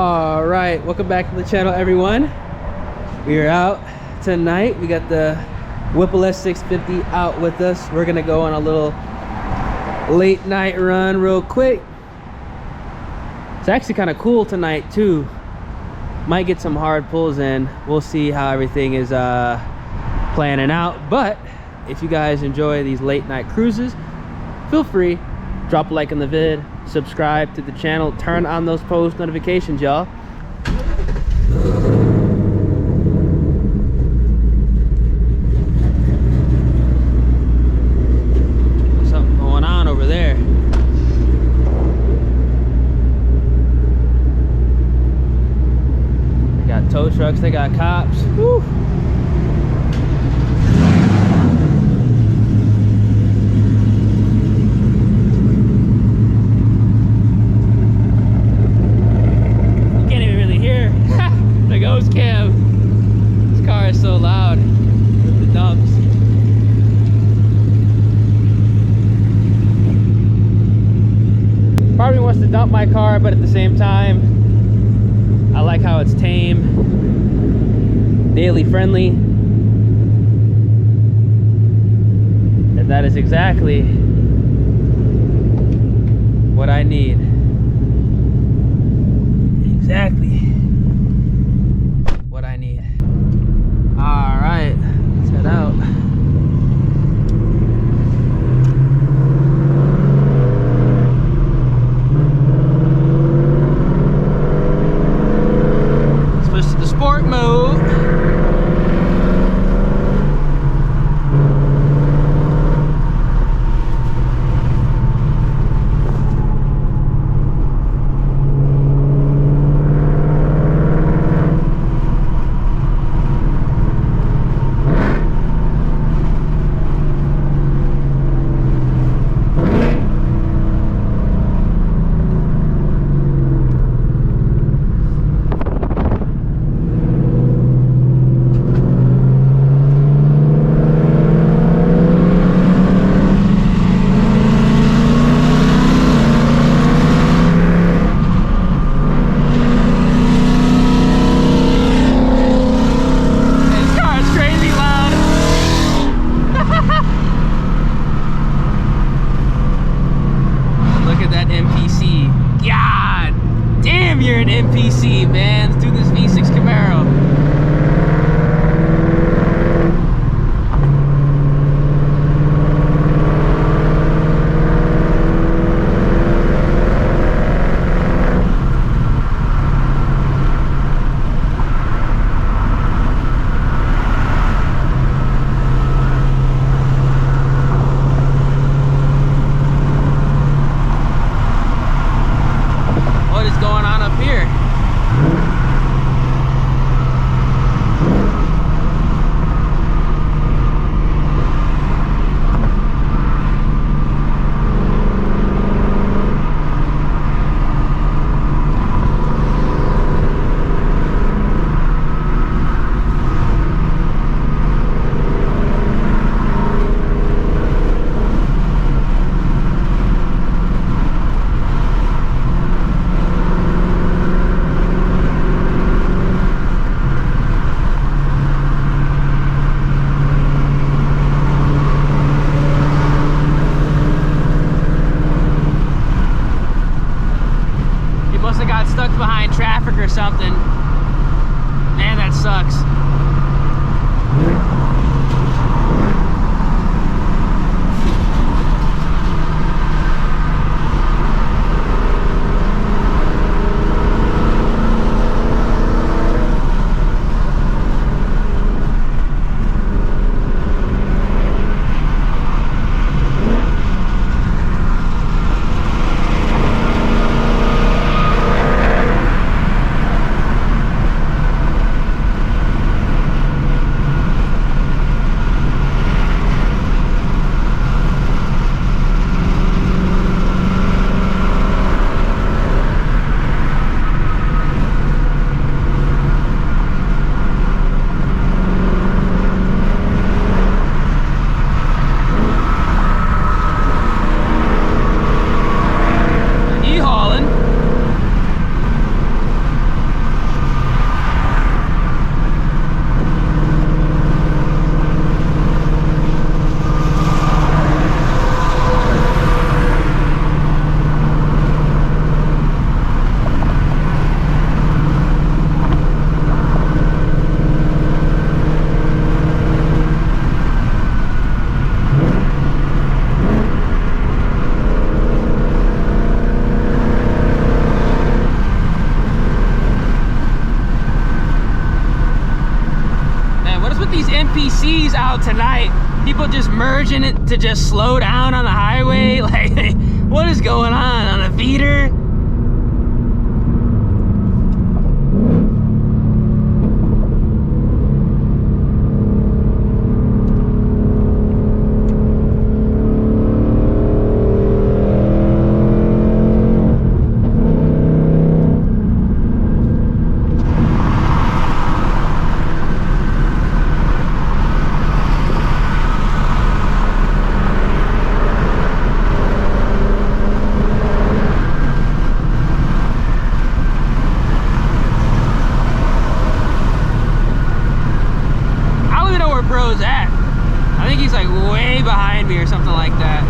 All right, welcome back to the channel, everyone. We are out tonight. We got the Whipple S650 out with us. We're gonna go on a little late night run real quick. It's actually kind of cool tonight too. Might get some hard pulls in. We'll see how everything is planning out. But if you guys enjoy these late night cruises, feel free, drop a like on the vid, subscribe to the channel, turn on those post notifications, y'all. Something going on over there. They got tow trucks, they got cops. Woo. Cam, this car is so loud with the dumps. Probably wants to dump my car, but at the same time, I like how it's tame, daily friendly, and that is exactly what I need. Exactly. Alright, let's head out. Switch to the sport mode. NPC, man. Let's do this V6 Camaro. What is going on up here? Must have got stuck behind traffic or something. Man, that sucks. NPCs out tonight. People just merging it to just slow down on the highway. Like, what is going on a Veeder? Bro's at. I think he's like way behind me or something like that.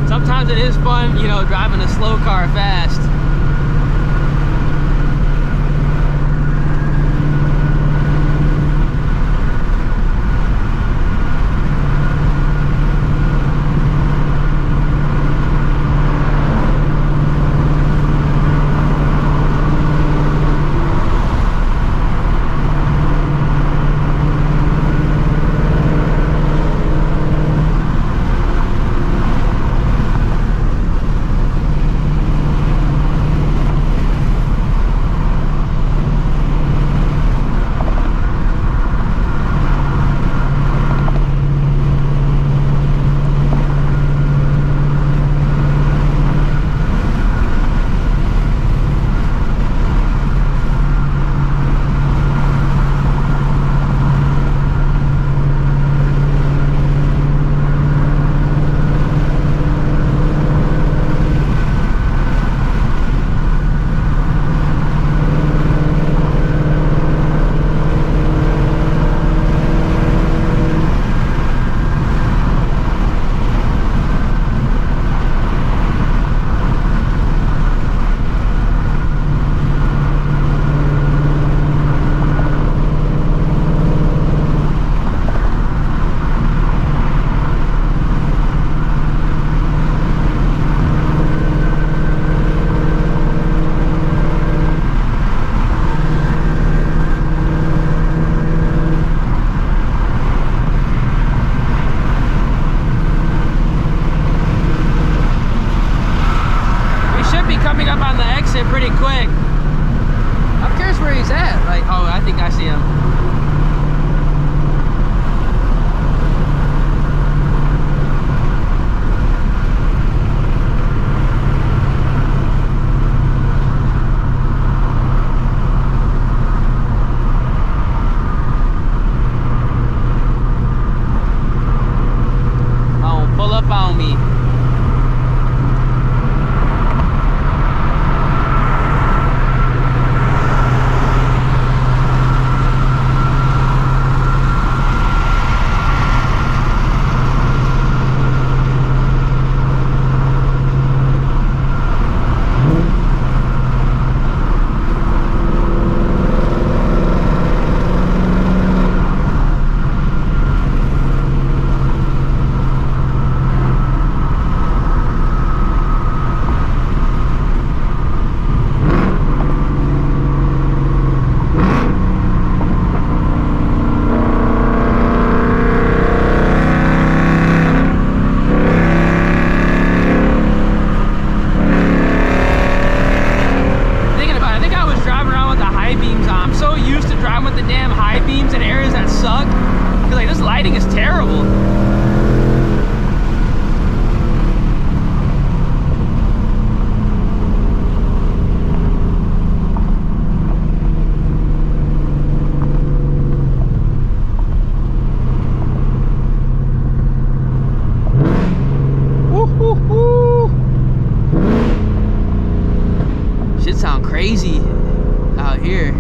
Sometimes it is fun, you know, driving a slow car fast. Pretty quick. I'm curious where he's at. Like, oh, I think I see him. Oh, pull up on me. Crazy out here.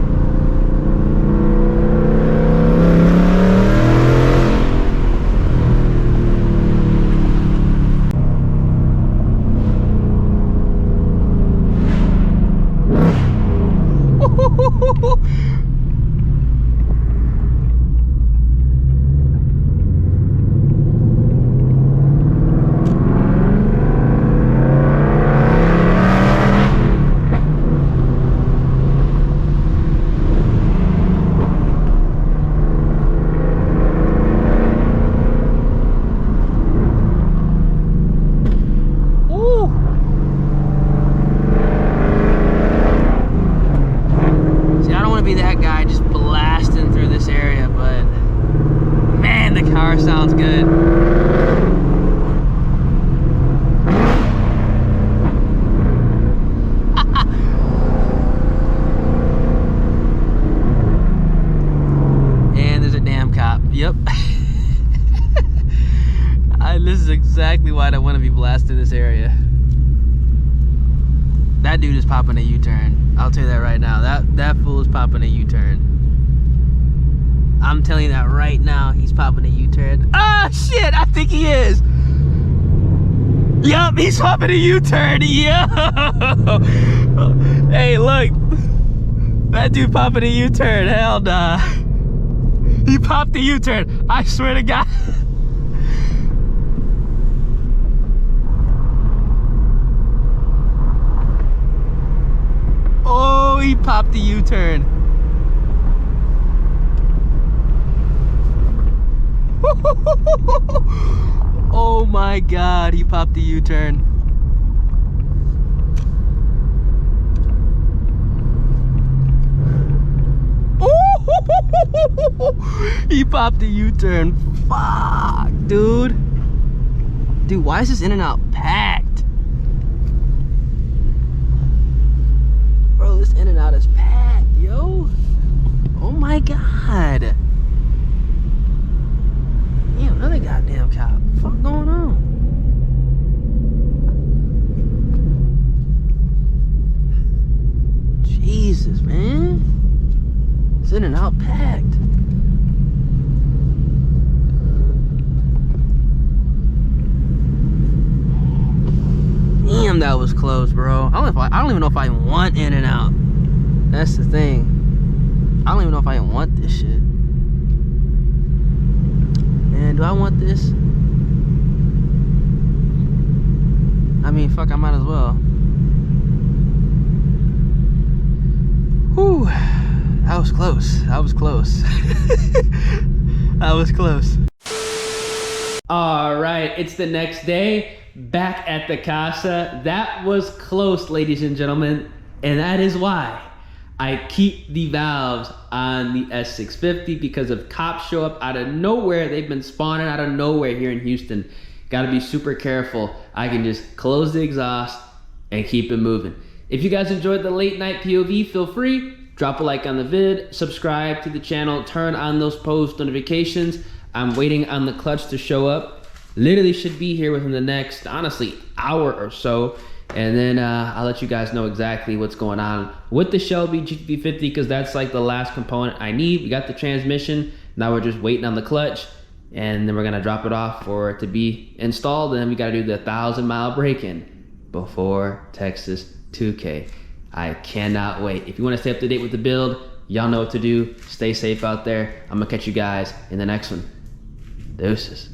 This is exactly why I don't want to be blasting this area. That dude is popping a U-turn. I'll tell you that right now. That fool is popping a U-turn. I'm telling you that right now. He's popping a U-turn. Ah, shit! I think he is. Yup, he's popping a U-turn. Yo! Hey, look. That dude popping a U-turn. Hell nah. He popped the U-turn. I swear to God. Oh, he popped the U-turn. Oh my God, he popped the U-turn. He popped the U-turn. Fuck, dude. Dude, why is this in and out packed? Bro, this in and out is packed, yo. Oh my God. Damn, another goddamn cop. What the fuck going on? Jesus, man. It's in and out packed. Damn, that was close, bro. I don't even know if I want in and out. That's the thing. I don't even know if I want this shit. Man, do I want this? I mean, fuck, I might as well. Whew. That was close. That was close. That was close. All right, it's the next day. Back at the casa. That was close, ladies and gentlemen, and that is why I keep the valves on the S650, because if cops show up out of nowhere, they've been spawning out of nowhere here in Houston. Got to be super careful. I can just close the exhaust and keep it moving. If you guys enjoyed the late night POV, feel free, drop a like on the vid, subscribe to the channel, turn on those post notifications. I'm waiting on the clutch to show up. Literally should be here within the next, honestly, hour or so. And then I'll let you guys know exactly what's going on with the Shelby GT50, because that's like the last component I need. We got the transmission. Now we're just waiting on the clutch. And then we're going to drop it off for it to be installed. And then we got to do the 1,000-mile break-in before Texas 2K. I cannot wait. If you want to stay up to date with the build, y'all know what to do. Stay safe out there. I'm going to catch you guys in the next one. Deuces.